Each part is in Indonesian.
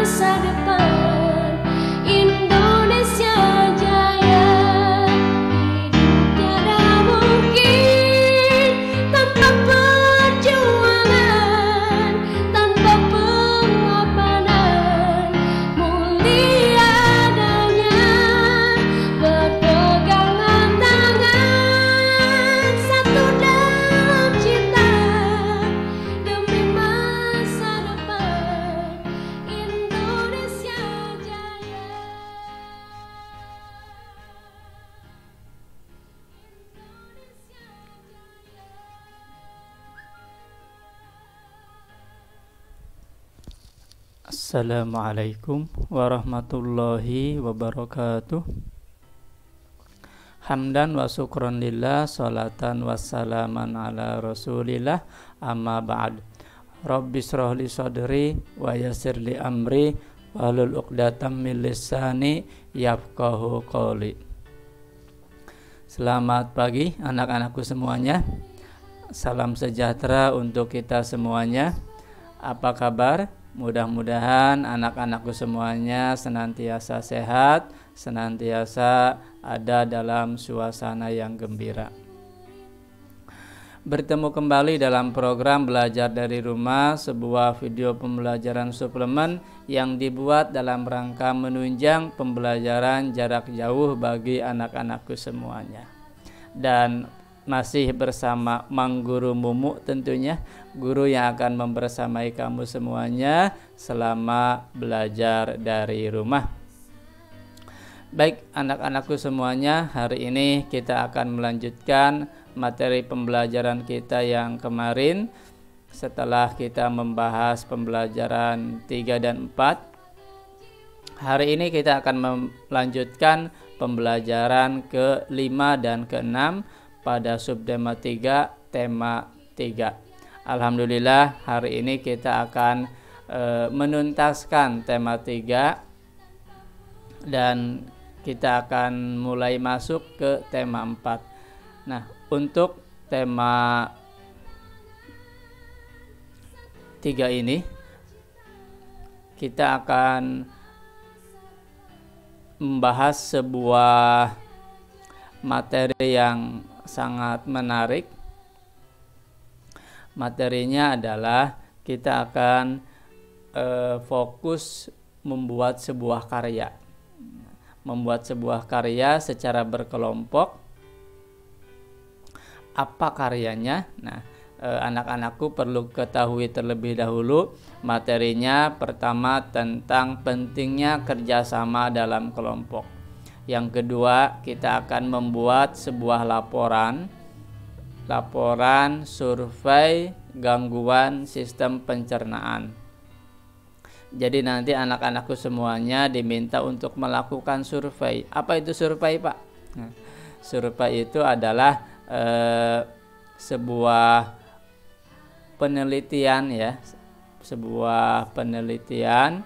masa depan Indonesia jaya. Hidup tiada mungkin tanpa perjuangan, tanpa pengorbanan. Mulia adanya berpegangan tangan, satu dalam cinta demi masa depan Indonesia jaya. Assalamualaikum warahmatullahi wabarakatuh. Hamdan wa syukran lillah, salatan wassalaman ala rasulillah, amma ba'd. Rabbi shrah li sadri wa yassir li amri wahlul 'uqdatam min lisani yafqahu qawli. Selamat pagi anak-anakku semuanya. Salam sejahtera untuk kita semuanya. Apa kabar? Mudah-mudahan anak-anakku semuanya senantiasa sehat, senantiasa ada dalam suasana yang gembira. Bertemu kembali dalam program Belajar dari Rumah, sebuah video pembelajaran suplemen yang dibuat dalam rangka menunjang pembelajaran jarak jauh bagi anak-anakku semuanya. Dan masih bersama Mang Guru Mumu tentunya, guru yang akan membersamai kamu semuanya selama belajar dari rumah. Baik anak-anakku semuanya, hari ini kita akan melanjutkan materi pembelajaran kita yang kemarin. Setelah kita membahas pembelajaran 3 dan 4, hari ini kita akan melanjutkan pembelajaran ke-5 dan ke-6 pada subtema 3, tema 3. Alhamdulillah hari ini kita akan menuntaskan tema 3 dan kita akan mulai masuk ke tema 4. Nah, untuk tema 3 ini kita akan membahas sebuah materi yang sangat menarik. Materinya adalah kita akan fokus membuat sebuah karya. Membuat sebuah karya secara berkelompok. Apa karyanya? Nah, anak-anakku perlu ketahui terlebih dahulu materinya. Pertama, tentang pentingnya kerjasama dalam kelompok. Yang kedua, kita akan membuat sebuah laporan survei gangguan sistem pencernaan. Jadi nanti anak-anakku semuanya diminta untuk melakukan survei. Apa itu survei, Pak? Nah, survei itu adalah sebuah penelitian ya, sebuah penelitian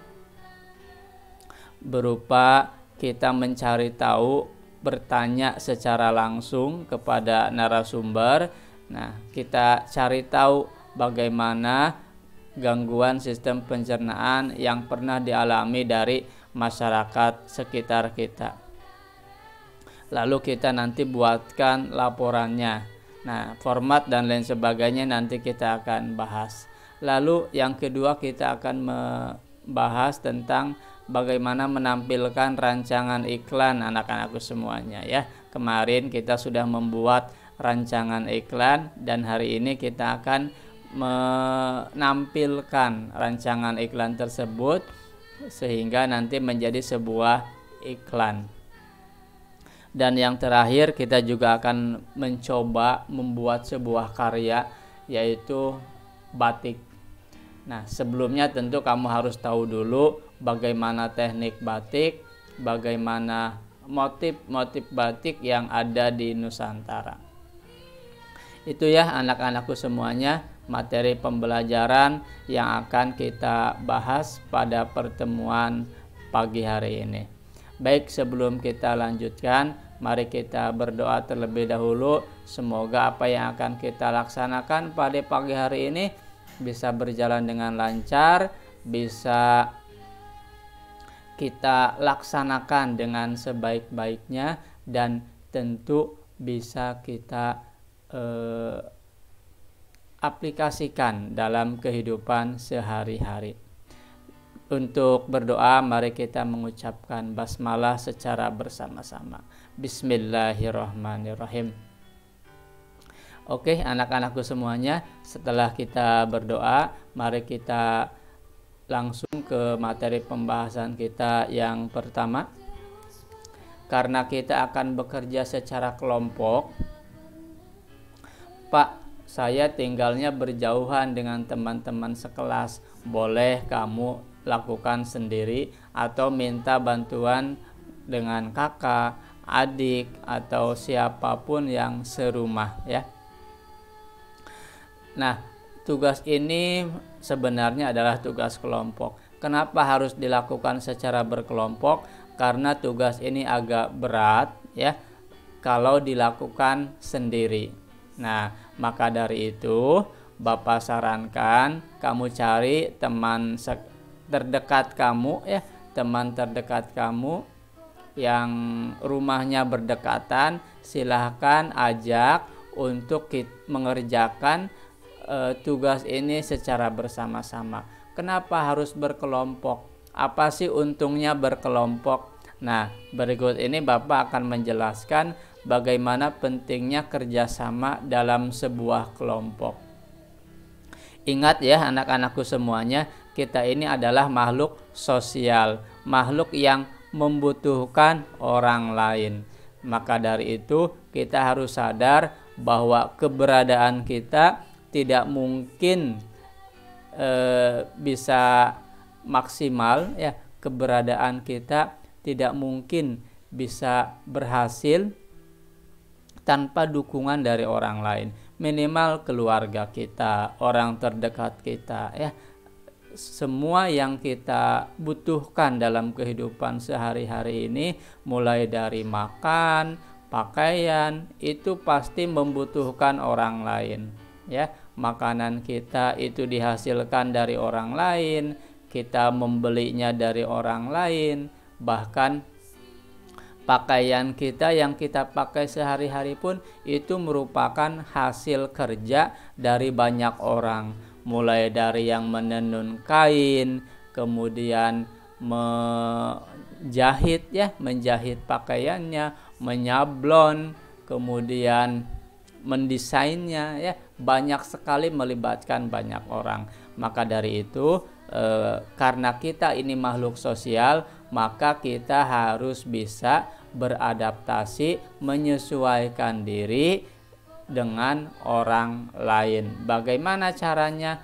berupa kita mencari tahu, bertanya secara langsung kepada narasumber. Nah, kita cari tahu bagaimana gangguan sistem pencernaan yang pernah dialami dari masyarakat sekitar kita. Lalu kita nanti buatkan laporannya. Nah, format dan lain sebagainya nanti kita akan bahas. Lalu yang kedua kita akan membahas tentang bagaimana menampilkan rancangan iklan anak-anakku semuanya ya. Kemarin kita sudah membuat rancangan iklan dan hari ini kita akan menampilkan rancangan iklan tersebut sehingga nanti menjadi sebuah iklan. Dan yang terakhir kita juga akan mencoba membuat sebuah karya yaitu batik. Nah, sebelumnya tentu kamu harus tahu dulu bagaimana teknik batik, bagaimana motif-motif batik yang ada di Nusantara. Itu ya anak-anakku semuanya materi pembelajaran yang akan kita bahas pada pertemuan pagi hari ini. Baik, sebelum kita lanjutkan, mari kita berdoa terlebih dahulu. Semoga apa yang akan kita laksanakan pada pagi hari ini bisa berjalan dengan lancar, bisa kita laksanakan dengan sebaik-baiknya dan tentu bisa kita aplikasikan dalam kehidupan sehari-hari. Untuk berdoa, mari kita mengucapkan basmalah secara bersama-sama. Bismillahirrahmanirrahim. Oke, anak-anakku semuanya, setelah kita berdoa, mari kita langsung ke materi pembahasan kita yang pertama. Karena kita akan bekerja secara kelompok, Pak, saya tinggalnya berjauhan dengan teman-teman sekelas. Boleh kamu lakukan sendiri atau minta bantuan dengan kakak, adik, atau siapapun yang serumah ya. Nah, tugas ini sebenarnya adalah tugas kelompok. Kenapa harus dilakukan secara berkelompok? Karena tugas ini agak berat ya kalau dilakukan sendiri. Nah, maka dari itu Bapak sarankan kamu cari teman terdekat kamu ya, teman terdekat kamu yang rumahnya berdekatan, silahkan ajak untuk mengerjakan tugas ini secara bersama-sama. Kenapa harus berkelompok? Apa sih untungnya berkelompok? Nah, berikut ini Bapak akan menjelaskan bagaimana pentingnya kerjasama dalam sebuah kelompok. Ingat ya anak-anakku semuanya, kita ini adalah makhluk sosial, makhluk yang membutuhkan orang lain. Maka dari itu kita harus sadar bahwa keberadaan kita tidak mungkin bisa maksimal ya, keberadaan kita tidak mungkin bisa berhasil tanpa dukungan dari orang lain, minimal keluarga kita, orang terdekat kita ya. Semua yang kita butuhkan dalam kehidupan sehari-hari ini, mulai dari makan, pakaian, itu pasti membutuhkan orang lain ya. Makanan kita itu dihasilkan dari orang lain, kita membelinya dari orang lain, bahkan pakaian kita yang kita pakai sehari-hari pun itu merupakan hasil kerja dari banyak orang, mulai dari yang menenun kain, kemudian menjahit pakaiannya, menyablon, kemudian mendesainnya ya, banyak sekali melibatkan banyak orang. Maka dari itu karena kita ini makhluk sosial, maka kita harus bisa beradaptasi, menyesuaikan diri dengan orang lain. Bagaimana caranya?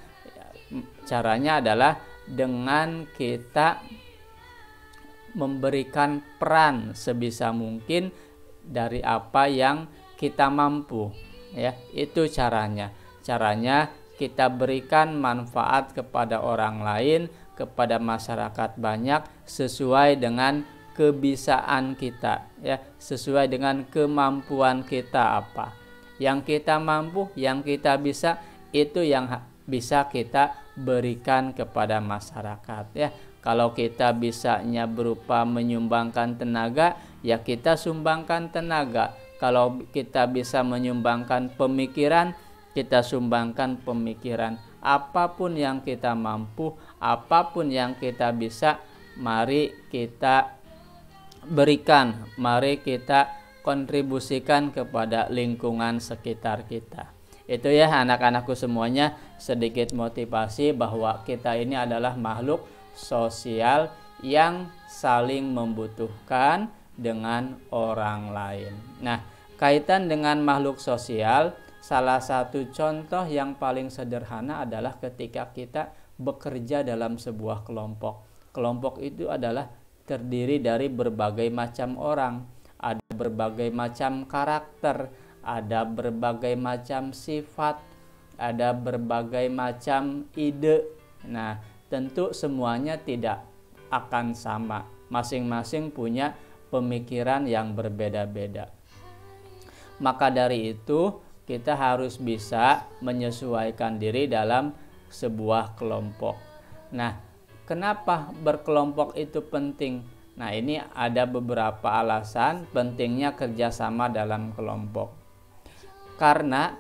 Caranya adalah dengan kita memberikan peran sebisa mungkin dari apa yang kita mampu ya. Itu caranya kita berikan manfaat kepada orang lain, kepada masyarakat banyak sesuai dengan kebisaan kita ya, sesuai dengan kemampuan kita. Apa yang kita mampu, yang kita bisa, itu yang bisa kita berikan kepada masyarakat ya. Kalau kita bisanya berupa menyumbangkan tenaga, ya kita sumbangkan tenaga. Kalau kita bisa menyumbangkan pemikiran, kita sumbangkan pemikiran. Apapun yang kita mampu, apapun yang kita bisa, mari kita berikan, mari kita kontribusikan kepada lingkungan sekitar kita. Itu ya anak-anakku semuanya, sedikit motivasi bahwa kita ini adalah makhluk sosial yang saling membutuhkan dengan orang lain. Nah, kaitan dengan makhluk sosial, salah satu contoh yang paling sederhana adalah ketika kita bekerja dalam sebuah kelompok. Kelompok itu adalah terdiri dari berbagai macam orang, ada berbagai macam karakter, ada berbagai macam sifat, ada berbagai macam ide. Nah, tentu semuanya tidak akan sama. Masing-masing punya pemikiran yang berbeda-beda. Maka dari itu, kita harus bisa menyesuaikan diri dalam sebuah kelompok. Nah, kenapa berkelompok itu penting? Nah, ini ada beberapa alasan pentingnya kerjasama dalam kelompok. Karena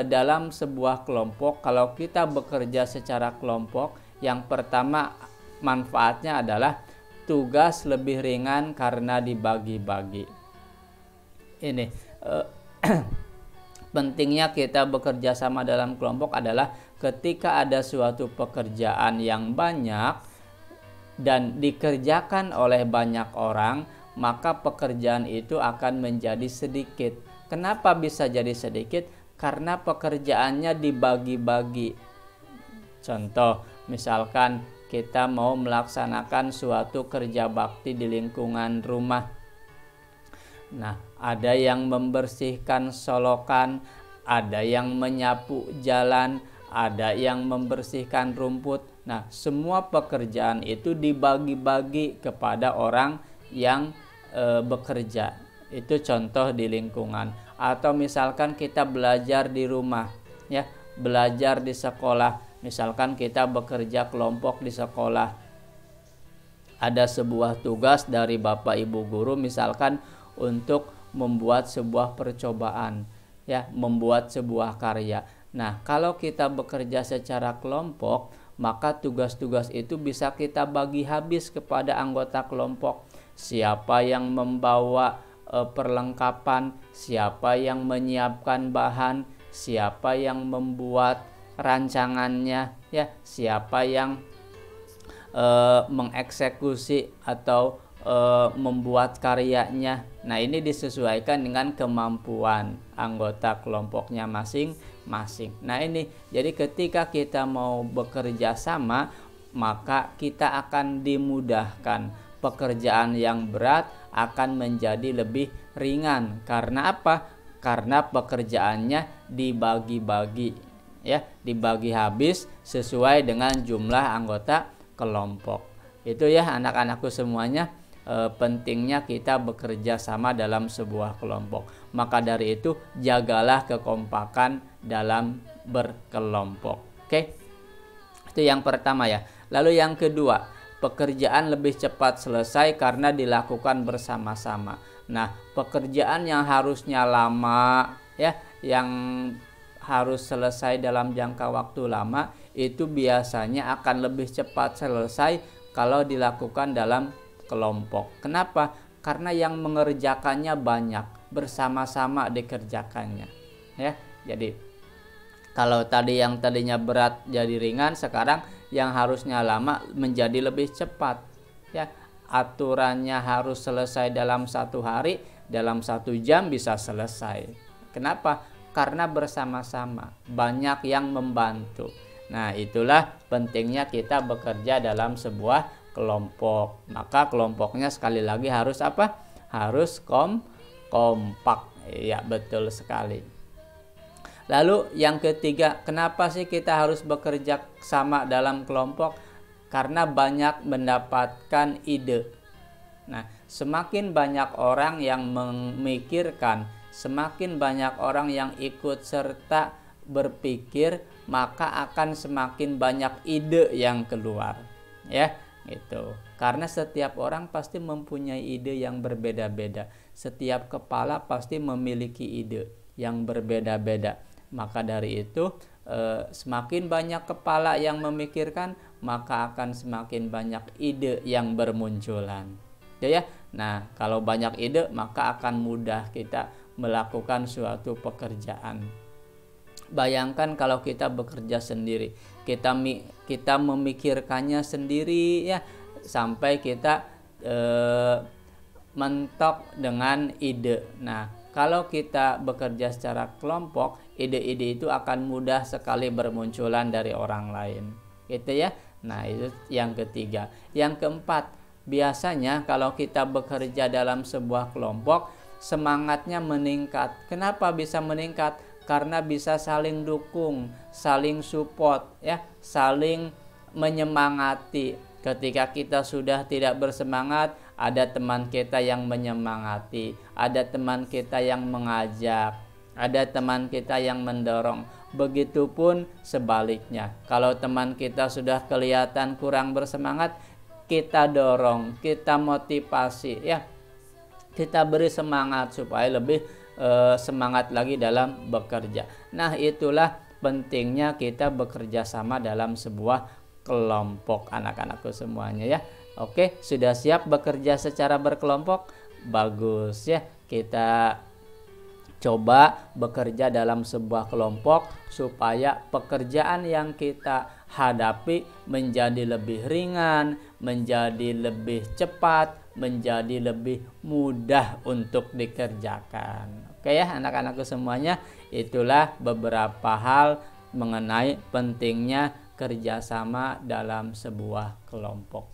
dalam sebuah kelompok, kalau kita bekerja secara kelompok, yang pertama manfaatnya adalah tugas lebih ringan karena dibagi-bagi. Ini pentingnya kita bekerja sama dalam kelompok adalah ketika ada suatu pekerjaan yang banyak dan dikerjakan oleh banyak orang, maka pekerjaan itu akan menjadi sedikit. Kenapa bisa jadi sedikit? Karena pekerjaannya dibagi-bagi. Contoh, misalkan kita mau melaksanakan suatu kerja bakti di lingkungan rumah. Nah, ada yang membersihkan solokan, ada yang menyapu jalan, ada yang membersihkan rumput. Nah, semua pekerjaan itu dibagi-bagi kepada orang yang bekerja. Itu contoh di lingkungan. Atau misalkan kita belajar di rumah, ya, belajar di sekolah. Misalkan kita bekerja kelompok di sekolah. Ada sebuah tugas dari Bapak Ibu guru, misalkan untuk membuat sebuah percobaan, ya, membuat sebuah karya. Nah, kalau kita bekerja secara kelompok, maka tugas-tugas itu bisa kita bagi habis kepada anggota kelompok. Siapa yang membawa perlengkapan, siapa yang menyiapkan bahan, siapa yang membuat rancangannya, ya, siapa yang mengeksekusi atau membuat karyanya. Nah, ini disesuaikan dengan kemampuan anggota kelompoknya masing-masing. Nah, ini jadi ketika kita mau bekerja sama, maka kita akan dimudahkan. Pekerjaan yang berat akan menjadi lebih ringan. Karena apa? Karena pekerjaannya dibagi-bagi, ya, dibagi habis sesuai dengan jumlah anggota kelompok. Itu ya anak-anakku semuanya, pentingnya kita bekerja sama dalam sebuah kelompok. Maka dari itu jagalah kekompakan dalam berkelompok. Oke, itu yang pertama ya. Lalu yang kedua, pekerjaan lebih cepat selesai karena dilakukan bersama-sama. Nah, pekerjaan yang harusnya lama, ya, yang harus selesai dalam jangka waktu lama, itu biasanya akan lebih cepat selesai kalau dilakukan dalam kelompok. Kenapa? Karena yang mengerjakannya banyak, bersama-sama dikerjakannya, ya. Jadi kalau tadi yang tadinya berat jadi ringan, sekarang yang harusnya lama menjadi lebih cepat, ya. Aturannya harus selesai dalam 1 hari, dalam 1 jam bisa selesai. Kenapa? Karena bersama-sama, banyak yang membantu. Nah, itulah pentingnya kita bekerja dalam sebuah kelompok. Maka kelompoknya sekali lagi harus apa? Harus kompak. Ya, betul sekali. Lalu yang ketiga, kenapa sih kita harus bekerja sama dalam kelompok? Karena banyak mendapatkan ide. Nah, semakin banyak orang yang memikirkan, semakin banyak orang yang ikut serta berpikir, maka akan semakin banyak ide yang keluar, ya. Itu karena setiap orang pasti mempunyai ide yang berbeda-beda. Setiap kepala pasti memiliki ide yang berbeda-beda. Maka dari itu semakin banyak kepala yang memikirkan, maka akan semakin banyak ide yang bermunculan, ya. Nah, kalau banyak ide, maka akan mudah kita melakukan suatu pekerjaan. Bayangkan kalau kita bekerja sendiri, kita memikirkannya sendiri, ya, sampai kita mentok dengan ide. Nah, kalau kita bekerja secara kelompok, ide-ide itu akan mudah sekali bermunculan dari orang lain, gitu ya. Nah, itu yang ketiga. Yang keempat, biasanya kalau kita bekerja dalam sebuah kelompok, semangatnya meningkat. Kenapa bisa meningkat? Karena bisa saling dukung, saling support, ya, saling menyemangati. Ketika kita sudah tidak bersemangat, ada teman kita yang menyemangati, ada teman kita yang mengajak, ada teman kita yang mendorong. Begitupun sebaliknya. Kalau teman kita sudah kelihatan kurang bersemangat, kita dorong, kita motivasi ya. Kita beri semangat supaya lebih semangat lagi dalam bekerja. Nah, itulah pentingnya kita bekerja sama dalam sebuah kelompok anak-anakku semuanya ya. Oke, sudah siap bekerja secara berkelompok? Bagus ya. Kita coba bekerja dalam sebuah kelompok supaya pekerjaan yang kita hadapi menjadi lebih ringan, menjadi lebih cepat, menjadi lebih mudah untuk dikerjakan. Oke ya anak-anakku semuanya, itulah beberapa hal mengenai pentingnya kerjasama dalam sebuah kelompok.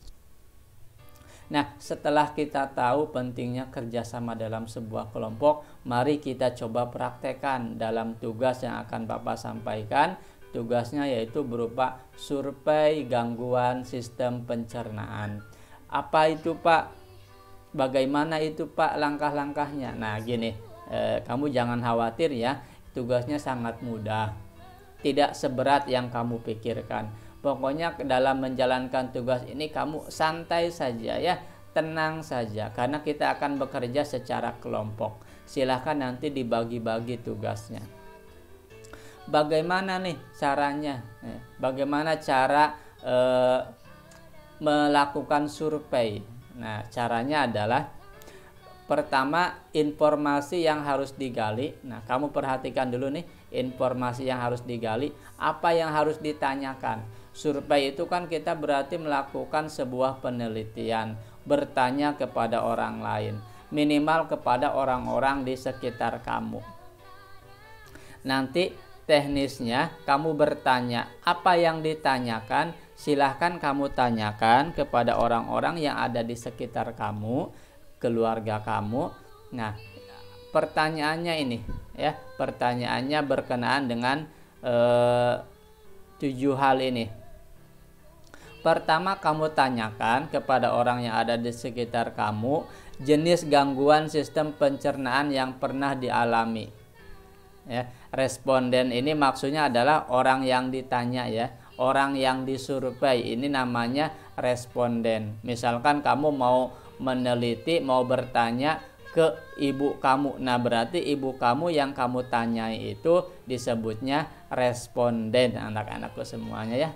Nah, setelah kita tahu pentingnya kerjasama dalam sebuah kelompok, mari kita coba praktekkan dalam tugas yang akan Bapak sampaikan. Tugasnya yaitu berupa survei gangguan sistem pencernaan. Apa itu Pak? Bagaimana itu Pak langkah-langkahnya? Nah gini, kamu jangan khawatir ya, tugasnya sangat mudah. Tidak seberat yang kamu pikirkan. Pokoknya dalam menjalankan tugas ini kamu santai saja ya, tenang saja, karena kita akan bekerja secara kelompok. Silahkan nanti dibagi-bagi tugasnya. Bagaimana nih caranya? Bagaimana cara melakukan survei? Nah, caranya adalah pertama, informasi yang harus digali. Nah, kamu perhatikan dulu nih, informasi yang harus digali, apa yang harus ditanyakan. Survei itu kan kita berarti melakukan sebuah penelitian, bertanya kepada orang lain, minimal kepada orang-orang di sekitar kamu. Nanti teknisnya kamu bertanya, apa yang ditanyakan silahkan kamu tanyakan kepada orang-orang yang ada di sekitar kamu, keluarga kamu. Nah, pertanyaannya ini ya, pertanyaannya berkenaan dengan 7 hal ini. Pertama, kamu tanyakan kepada orang yang ada di sekitar kamu jenis gangguan sistem pencernaan yang pernah dialami. Ya, responden ini maksudnya adalah orang yang ditanya ya, orang yang disurvei ini namanya responden. Misalkan kamu mau meneliti, mau bertanya ke ibu kamu. Nah, berarti ibu kamu yang kamu tanyai itu disebutnya responden anak-anakku semuanya ya.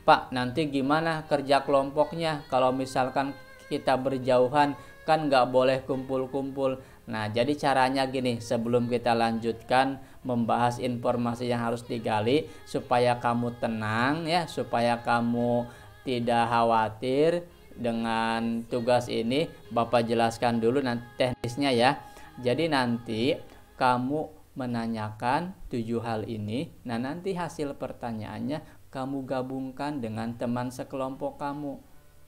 Pak, nanti gimana kerja kelompoknya? Kalau misalkan kita berjauhan kan nggak boleh kumpul-kumpul. Nah, jadi caranya gini, sebelum kita lanjutkan membahas informasi yang harus digali, supaya kamu tenang ya, supaya kamu tidak khawatir dengan tugas ini, Bapak jelaskan dulu nanti teknisnya ya. Jadi nanti kamu menanyakan 7 hal ini, nah nanti hasil pertanyaannya kamu gabungkan dengan teman sekelompok kamu.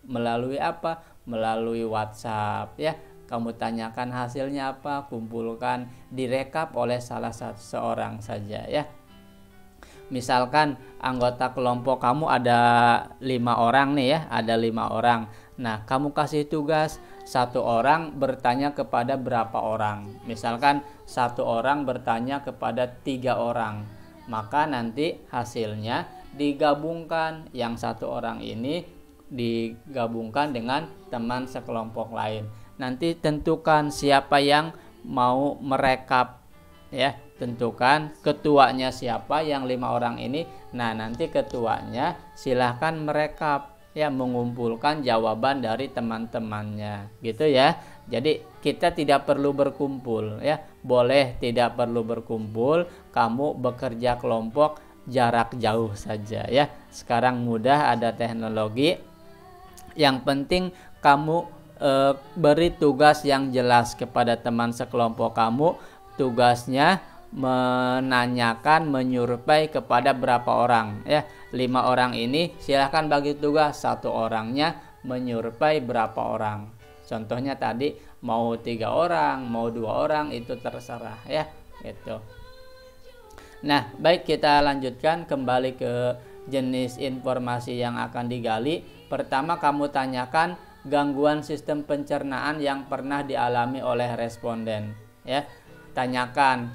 Melalui apa? Melalui WhatsApp ya. Kamu tanyakan hasilnya apa, kumpulkan, direkap oleh salah seorang saja ya. Misalkan anggota kelompok kamu ada 5 orang nih ya, ada 5 orang. Nah, kamu kasih tugas 1 orang bertanya kepada berapa orang. Misalkan 1 orang bertanya kepada 3 orang. Maka nanti hasilnya digabungkan, yang 1 orang ini digabungkan dengan teman sekelompok lain. Nanti tentukan siapa yang mau merekap ya, tentukan ketuanya siapa yang 5 orang ini. Nah, nanti ketuanya silahkan merekap ya, mengumpulkan jawaban dari teman-temannya gitu ya. Jadi kita tidak perlu berkumpul ya, boleh tidak perlu berkumpul, kamu bekerja kelompok jarak jauh saja ya. Sekarang mudah, ada teknologi. Yang penting kamu beri tugas yang jelas kepada teman sekelompok kamu. Tugasnya menanyakan, menyurvei kepada berapa orang ya. 5 orang ini silahkan bagi tugas, 1 orangnya menyurvei berapa orang. Contohnya tadi mau 3 orang, mau 2 orang, itu terserah ya gitu. Nah, baik, kita lanjutkan kembali ke jenis informasi yang akan digali. Pertama, kamu tanyakan gangguan sistem pencernaan yang pernah dialami oleh responden ya. Tanyakan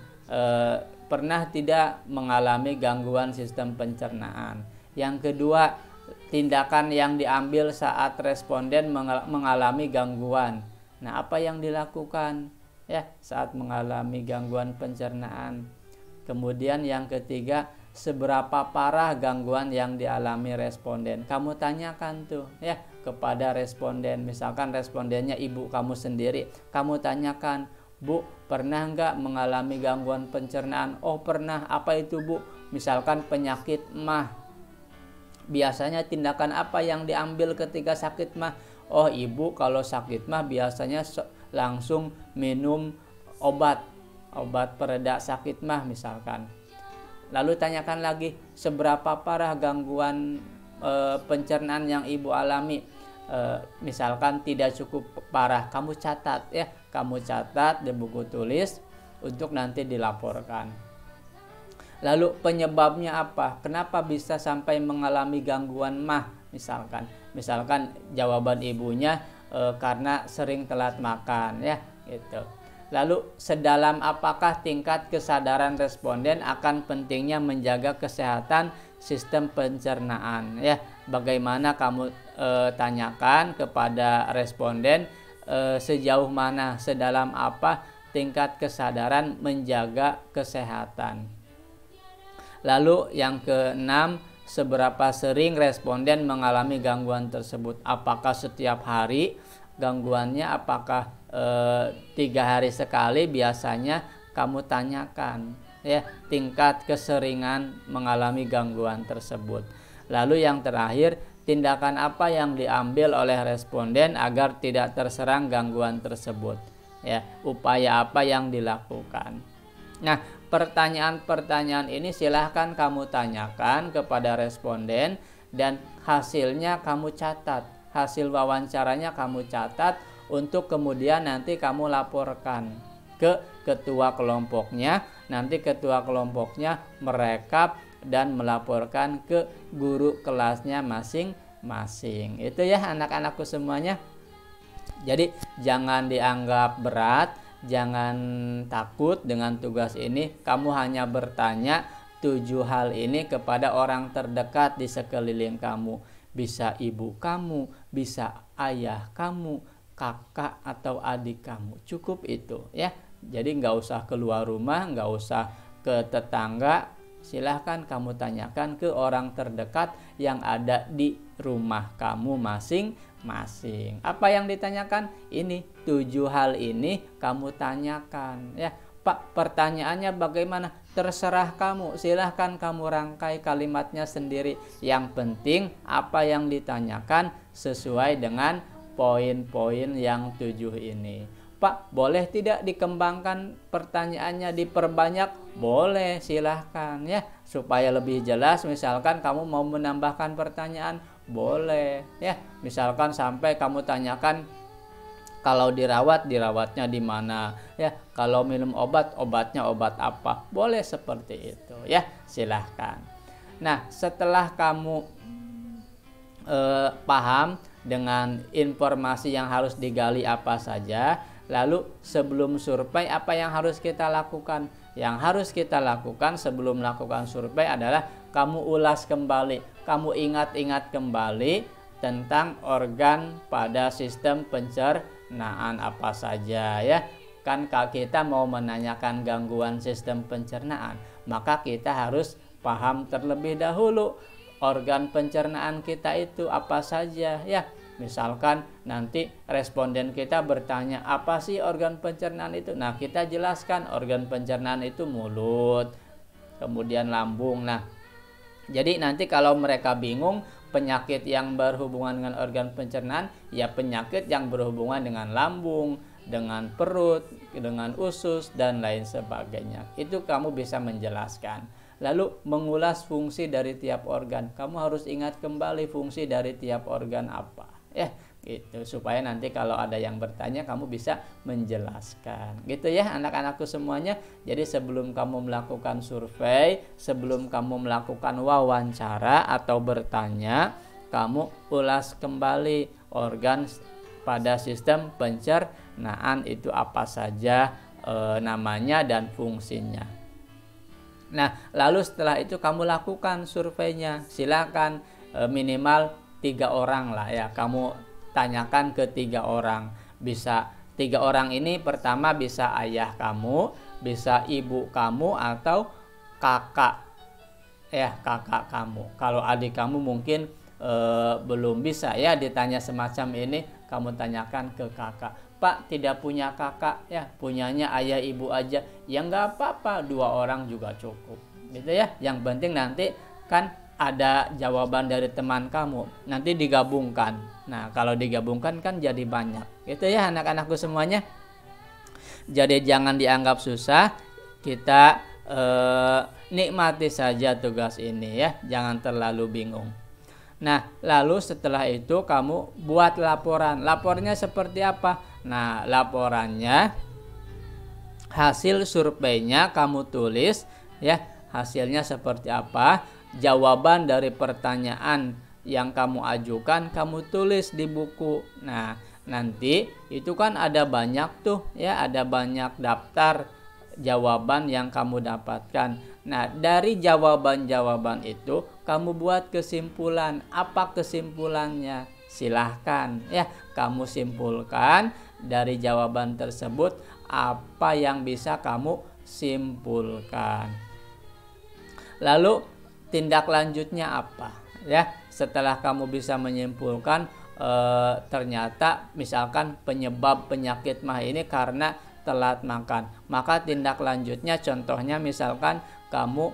pernah tidak mengalami gangguan sistem pencernaan. Yang kedua, tindakan yang diambil saat responden mengalami gangguan. Nah, apa yang dilakukan ya saat mengalami gangguan pencernaan? Kemudian yang ketiga, seberapa parah gangguan yang dialami responden. Kamu tanyakan tuh ya kepada responden. Misalkan respondennya ibu kamu sendiri, kamu tanyakan, Bu, pernah nggak mengalami gangguan pencernaan? Oh pernah. Apa itu Bu? Misalkan penyakit MAH. Biasanya tindakan apa yang diambil ketika sakit MAH? Oh ibu kalau sakit MAH biasanya langsung minum obat pereda sakit MAH misalkan. Lalu tanyakan lagi, seberapa parah gangguan pencernaan yang ibu alami? Misalkan tidak cukup parah, kamu catat ya, kamu catat di buku tulis untuk nanti dilaporkan. Lalu penyebabnya apa? Kenapa bisa sampai mengalami gangguan MAH? Misalkan jawaban ibunya karena sering telat makan ya gitu. Lalu sedalam apakah tingkat kesadaran responden akan pentingnya menjaga kesehatan sistem pencernaan ya? Bagaimana kamu tanyakan kepada responden sejauh mana, sedalam apa tingkat kesadaran menjaga kesehatan. Lalu yang keenam, seberapa sering responden mengalami gangguan tersebut? Apakah setiap hari gangguannya? Apakah 3 hari sekali? Biasanya kamu tanyakan ya tingkat keseringan mengalami gangguan tersebut. Lalu yang terakhir, tindakan apa yang diambil oleh responden agar tidak terserang gangguan tersebut ya, upaya apa yang dilakukan. Nah, pertanyaan-pertanyaan ini silahkan kamu tanyakan kepada responden dan hasilnya kamu catat, hasil wawancaranya kamu catat untuk kemudian nanti kamu laporkan ke ketua kelompoknya. Nanti ketua kelompoknya merekap dan melaporkan ke guru kelasnya masing-masing. Itu ya anak-anakku semuanya. Jadi jangan dianggap berat, jangan takut dengan tugas ini. Kamu hanya bertanya 7 hal ini kepada orang terdekat di sekeliling kamu. Bisa ibu kamu, bisa ayah kamu, kakak atau adik kamu. Cukup itu ya. Jadi nggak usah keluar rumah, nggak usah ke tetangga. Silahkan kamu tanyakan ke orang terdekat yang ada di rumah kamu masing-masing. Apa yang ditanyakan? Ini 7 hal ini kamu tanyakan ya. Pak, pertanyaannya bagaimana? Terserah kamu, silahkan kamu rangkai kalimatnya sendiri. Yang penting apa yang ditanyakan sesuai dengan poin-poin yang 7 ini. Pak, boleh tidak dikembangkan pertanyaannya, diperbanyak? Boleh, silahkan ya, supaya lebih jelas. Misalkan kamu mau menambahkan pertanyaan, boleh ya. Misalkan sampai kamu tanyakan, kalau dirawat, dirawatnya di mana ya, kalau minum obat, obatnya obat apa? Boleh seperti itu ya, silahkan. Nah, setelah kamu paham dengan informasi yang harus digali apa saja, lalu sebelum survei apa yang harus kita lakukan? Yang harus kita lakukan sebelum melakukan survei adalah kamu ulas kembali, kamu ingat-ingat kembali tentang organ pada sistem pencernaan apa saja ya. Kan kita mau menanyakan gangguan sistem pencernaan, maka kita harus paham terlebih dahulu organ pencernaan kita itu apa saja ya. Misalkan nanti responden kita bertanya, apa sih organ pencernaan itu? Nah, kita jelaskan organ pencernaan itu mulut, kemudian lambung. Nah, jadi nanti kalau mereka bingung penyakit yang berhubungan dengan organ pencernaan, ya penyakit yang berhubungan dengan lambung, dengan perut, dengan usus, dan lain sebagainya. Itu kamu bisa menjelaskan. Lalu mengulas fungsi dari tiap organ. Kamu harus ingat kembali fungsi dari tiap organ apa. Ya, gitu, supaya nanti kalau ada yang bertanya kamu bisa menjelaskan. Gitu ya anak-anakku semuanya. Jadi sebelum kamu melakukan survei, sebelum kamu melakukan wawancara atau bertanya, kamu ulas kembali organ pada sistem pencernaan itu apa saja namanya dan fungsinya. Nah, lalu setelah itu kamu lakukan surveinya. Silakan minimal 3 orang lah ya. Kamu tanyakan ke 3 orang. Bisa 3 orang ini pertama bisa ayah kamu, bisa ibu kamu atau kakak kakak kamu. Kalau adik kamu mungkin belum bisa ya ditanya semacam ini, kamu tanyakan ke kakak. Pak tidak punya kakak ya, punyanya ayah ibu aja, ya nggak apa-apa 2 orang juga cukup gitu ya. Yang penting nanti kan ada jawaban dari teman kamu, nanti digabungkan. Nah kalau digabungkan kan jadi banyak gitu ya anak-anakku semuanya. Jadi jangan dianggap susah, kita nikmati saja tugas ini ya, jangan terlalu bingung. Nah, lalu setelah itu kamu buat laporan. Laporannya seperti apa? Nah, laporannya hasil surveinya kamu tulis ya, hasilnya seperti apa? Jawaban dari pertanyaan yang kamu ajukan kamu tulis di buku. Nah, nanti itu kan ada banyak tuh ya, ada banyak daftar jawaban yang kamu dapatkan. Nah, dari jawaban-jawaban itu kamu buat kesimpulan. Apa kesimpulannya? Silahkan ya, kamu simpulkan dari jawaban tersebut apa yang bisa kamu simpulkan. Lalu tindak lanjutnya apa? Ya, setelah kamu bisa menyimpulkan ternyata misalkan penyebab penyakit mah ini karena telat makan, maka tindak lanjutnya contohnya misalkan kamu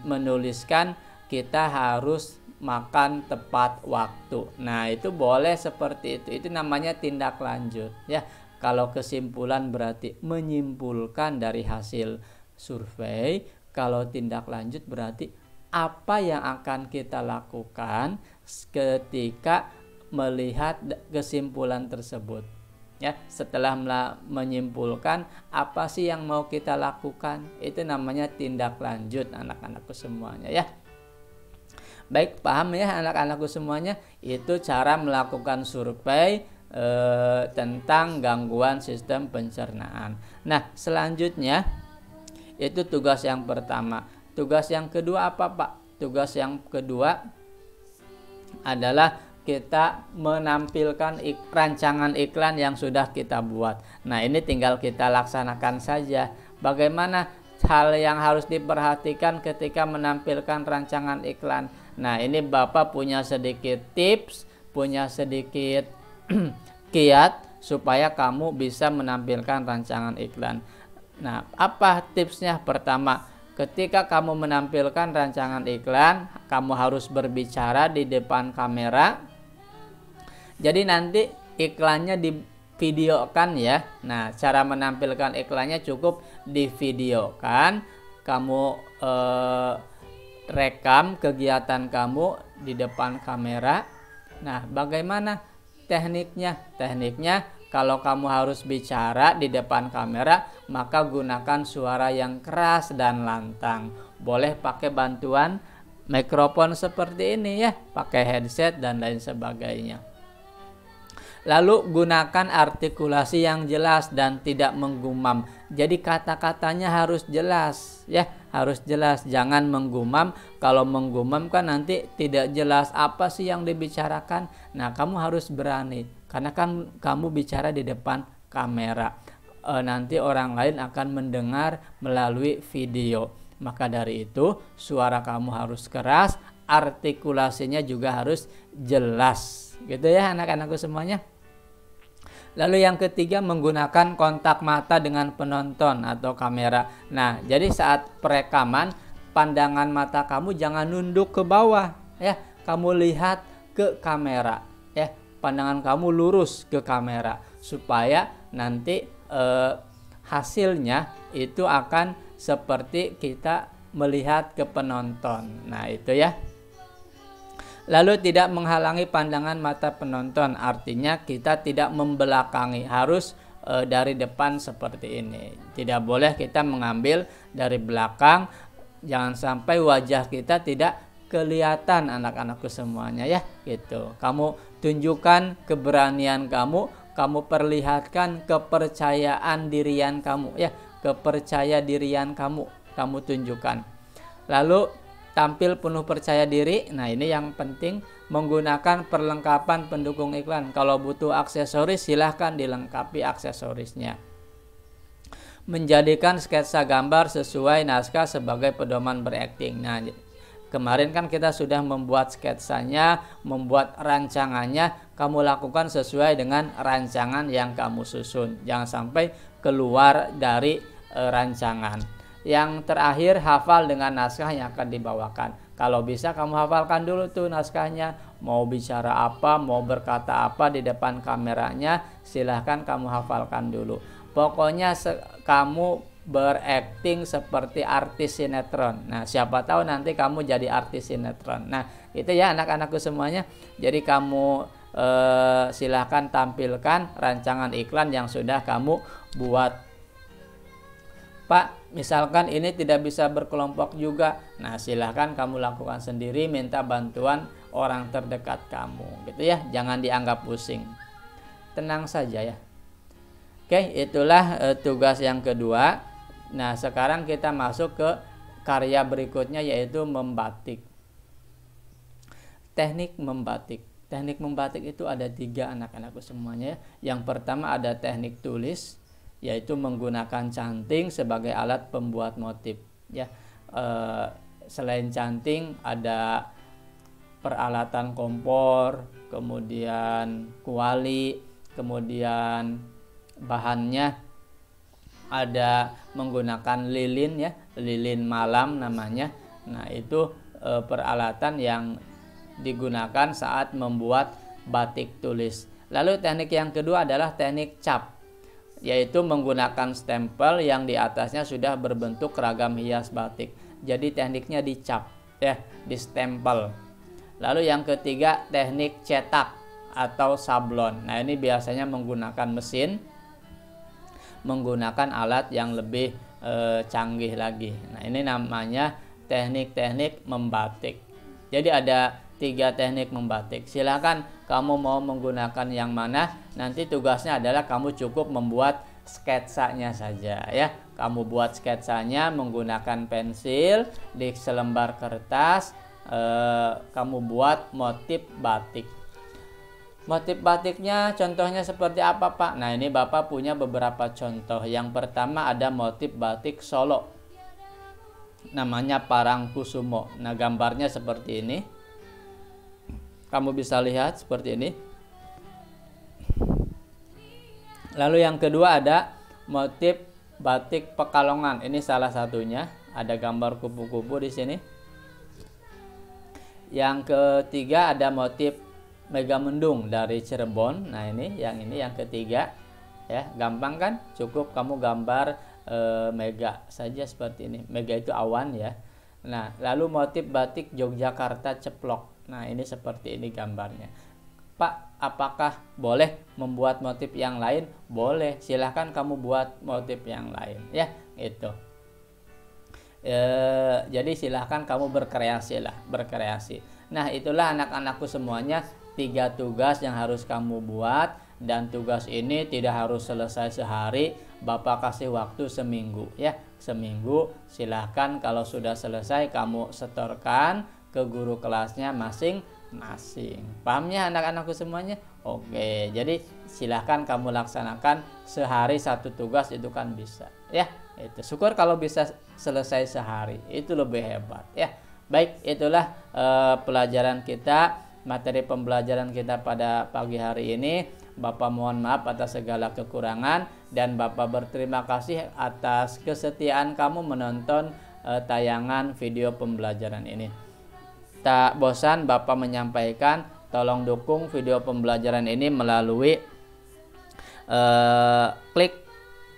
menuliskan kita harus makan tepat waktu. Nah itu boleh seperti itu namanya tindak lanjut ya. Kalau kesimpulan berarti menyimpulkan dari hasil survei, kalau tindak lanjut berarti apa yang akan kita lakukan ketika melihat kesimpulan tersebut. Ya, setelah menyimpulkan apa sih yang mau kita lakukan, itu namanya tindak lanjut anak-anakku semuanya ya. Baik, paham ya anak-anakku semuanya? Itu cara melakukan survei tentang gangguan sistem pencernaan. Nah, selanjutnya itu tugas yang pertama. Tugas yang kedua apa, Pak? Tugas yang kedua adalah kita menampilkan rancangan iklan yang sudah kita buat. Nah ini tinggal kita laksanakan saja. Bagaimana hal yang harus diperhatikan ketika menampilkan rancangan iklan? Nah ini Bapak punya sedikit tips, punya sedikit kiat supaya kamu bisa menampilkan rancangan iklan. Nah apa tipsnya? Pertama, ketika kamu menampilkan rancangan iklan, kamu harus berbicara di depan kamera. Jadi nanti iklannya divideokan ya. Nah, cara menampilkan iklannya cukup divideokan. Kamu rekam kegiatan kamu di depan kamera. Nah, bagaimana tekniknya? Tekniknya kalau kamu harus bicara di depan kamera, maka gunakan suara yang keras dan lantang. Boleh pakai bantuan mikrofon seperti ini ya, pakai headset dan lain sebagainya. Lalu gunakan artikulasi yang jelas dan tidak menggumam. Jadi kata-katanya harus jelas ya, harus jelas, jangan menggumam. Kalau menggumam kan nanti tidak jelas apa sih yang dibicarakan. Nah, kamu harus berani karena kan kamu bicara di depan kamera. Nanti orang lain akan mendengar melalui video. Maka dari itu suara kamu harus keras, artikulasinya juga harus jelas. Gitu ya anak-anakku semuanya. Lalu yang ketiga, menggunakan kontak mata dengan penonton atau kamera. Nah, jadi saat perekaman, pandangan mata kamu jangan nunduk ke bawah ya. Kamu lihat ke kamera ya. Pandangan kamu lurus ke kamera supaya nanti hasilnya itu akan seperti kita melihat ke penonton. Nah, itu ya. Lalu tidak menghalangi pandangan mata penonton, artinya kita tidak membelakangi, harus dari depan seperti ini. Tidak boleh kita mengambil dari belakang, jangan sampai wajah kita tidak kelihatan anak-anakku semuanya ya, gitu. Kamu tunjukkan keberanian kamu, kamu perlihatkan kepercayaan dirian kamu ya, kepercaya dirian kamu. kamu tunjukkan. Lalu tampil penuh percaya diri. Nah, ini yang penting, menggunakan perlengkapan pendukung iklan. Kalau butuh aksesoris, silahkan dilengkapi aksesorisnya. Menjadikan sketsa gambar sesuai naskah sebagai pedoman berakting. Nah, kemarin kan kita sudah membuat sketsanya, membuat rancangannya. Kamu lakukan sesuai dengan rancangan yang kamu susun. Jangan sampai keluar dari rancangan. Yang terakhir, hafal dengan naskah yang akan dibawakan. Kalau bisa kamu hafalkan dulu tuh naskahnya. Mau bicara apa, mau berkata apa di depan kameranya, silahkan kamu hafalkan dulu. Pokoknya kamu berakting seperti artis sinetron. Nah, siapa tahu nanti kamu jadi artis sinetron. Nah, itu ya anak-anakku semuanya. Jadi kamu silahkan tampilkan rancangan iklan yang sudah kamu buat. Pak, misalkan ini tidak bisa berkelompok juga. Nah, silahkan kamu lakukan sendiri, minta bantuan orang terdekat kamu. Gitu ya, jangan dianggap pusing. Tenang saja ya. Oke, itulah tugas yang kedua. Nah, sekarang kita masuk ke karya berikutnya, yaitu membatik. Teknik membatik. Teknik membatik itu ada 3 anak-anakku semuanya. Yang pertama ada teknik tulis, yaitu menggunakan canting sebagai alat pembuat motif. Ya, selain canting ada peralatan kompor, kemudian kuali, kemudian bahannya ada menggunakan lilin ya, lilin malam namanya. Nah, itu peralatan yang digunakan saat membuat batik tulis. Lalu teknik yang kedua adalah teknik cap, yaitu menggunakan stempel yang di atasnya sudah berbentuk ragam hias batik. Jadi tekniknya dicap ya, distempel. Lalu yang ketiga teknik cetak atau sablon. Nah, ini biasanya menggunakan mesin, menggunakan alat yang lebih canggih lagi. Nah, ini namanya teknik-teknik membatik. Jadi ada 3 teknik membatik. Silahkan kamu mau menggunakan yang mana. Nanti tugasnya adalah kamu cukup membuat sketsanya saja ya. Kamu buat sketsanya menggunakan pensil di selembar kertas. Kamu buat motif batik. Motif batiknya contohnya seperti apa, Pak? Nah, ini Bapak punya beberapa contoh. Yang pertama ada motif batik Solo, namanya Parangkusumo. Nah, gambarnya seperti ini. Kamu bisa lihat seperti ini. Lalu yang kedua ada motif batik Pekalongan. Ini salah satunya. Ada gambar kupu-kupu di sini. Yang ketiga ada motif Megamendung dari Cirebon. Nah, ini yang ketiga. Ya, gampang kan? Cukup kamu gambar mega saja seperti ini. Mega itu awan ya. Nah, lalu motif batik Yogyakarta Ceplok. Nah, ini seperti ini gambarnya. Pak, apakah boleh membuat motif yang lain? Boleh, silahkan kamu buat motif yang lain ya, itu. Jadi silahkan kamu berkreasi. Nah, itulah anak-anakku semuanya 3 tugas yang harus kamu buat, dan tugas ini tidak harus selesai sehari. Bapak kasih waktu seminggu ya, seminggu. Silahkan kalau sudah selesai kamu setorkan ke guru kelasnya masing-masing. Paham ya anak-anakku semuanya? Oke, jadi silahkan kamu laksanakan sehari 1 tugas, itu kan bisa ya. Itu syukur kalau bisa selesai sehari, itu lebih hebat ya. Baik, itulah pelajaran kita, materi pembelajaran kita pada pagi hari ini. Bapak mohon maaf atas segala kekurangan, dan Bapak berterima kasih atas kesetiaan kamu menonton tayangan video pembelajaran ini. Tak bosan Bapak menyampaikan, tolong dukung video pembelajaran ini melalui klik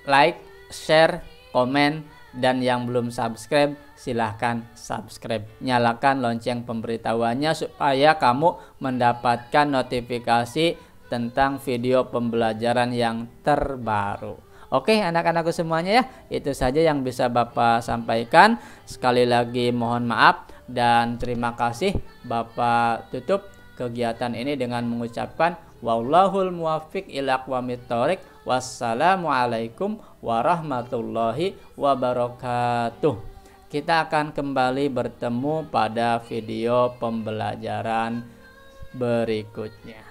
like, share, komen, dan yang belum subscribe silahkan subscribe. Nyalakan lonceng pemberitahuannya supaya kamu mendapatkan notifikasi tentang video pembelajaran yang terbaru. Oke anak-anakku semuanya ya, itu saja yang bisa Bapak sampaikan. Sekali lagi mohon maaf dan terima kasih. Bapak tutup kegiatan ini dengan mengucapkan wallahul muwaffiq ila aqwamit thoriq. Wassalamualaikum warahmatullahi wabarakatuh. Kita akan kembali bertemu pada video pembelajaran berikutnya.